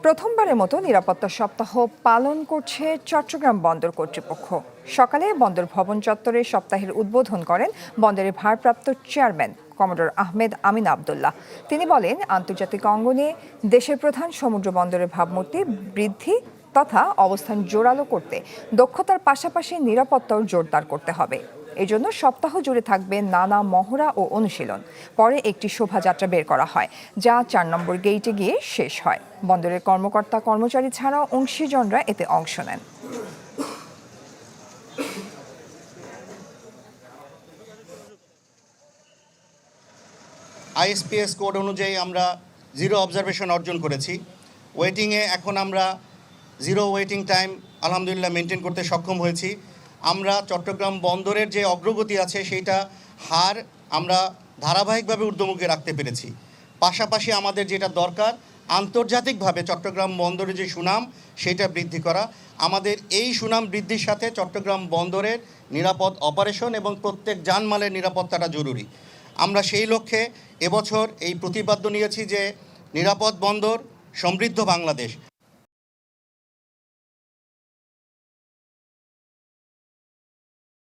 প্রথমবারের মতো নিরাপত্তা সপ্তাহ পালন করছে চট্টগ্রাম বন্দর কর্তৃপক্ষ। সকালে বন্দর ভবন চত্বরে সপ্তাহের উদ্বোধন করেন বন্দরের ভারপ্রাপ্ত চেয়ারম্যান কমোডর আহমেদ আমিন আবদুল্লাহ। তিনি বলেন, আন্তর্জাতিক অঙ্গনে দেশের প্রধান সমুদ্র বন্দরের ভাবমূর্তি বৃদ্ধি তথা অবস্থান জোরালো করতে দক্ষতার পাশাপাশি নিরাপত্তাও জোরদার করতে হবে। এজন্য সপ্তাহ জুড়ে থাকবে নানা মহড়া ও অনুশীলন। পরে একটি শোভাযাত্রা বের করা হয়, যা ৪ নম্বর গেইটে গিয়ে শেষ হয়। বন্দরের কর্মকর্তা কর্মচারী ছাড়াও অংশীজনরা এতে অংশ নেন। আইএসপিএস কোড অনুযায়ী আমরা জিরো অবজারভেশন অর্জন করেছি। ওয়েটিংয়ে এখন আমরা জিরো ওয়েটিং টাইম আলহামদুলিল্লাহ মেনটেন করতে সক্ষম হয়েছি। আমরা চট্টগ্রাম বন্দরের যে অগ্রগতি আছে সেইটা হার আমরা ধারাবাহিকভাবে ঊর্ধ্বমুখে রাখতে পেরেছি। পাশাপাশি আমাদের যেটা দরকার, আন্তর্জাতিকভাবে চট্টগ্রাম বন্দরের যে সুনাম সেটা বৃদ্ধি করা। আমাদের এই সুনাম বৃদ্ধির সাথে চট্টগ্রাম বন্দরের নিরাপদ অপারেশন এবং প্রত্যেক জানমালের নিরাপত্তাটা জরুরি। আমরা সেই লক্ষ্যে এবছর এই প্রতিপাদ্য নিয়েছি যে নিরাপদ বন্দর, সমৃদ্ধ বাংলাদেশ।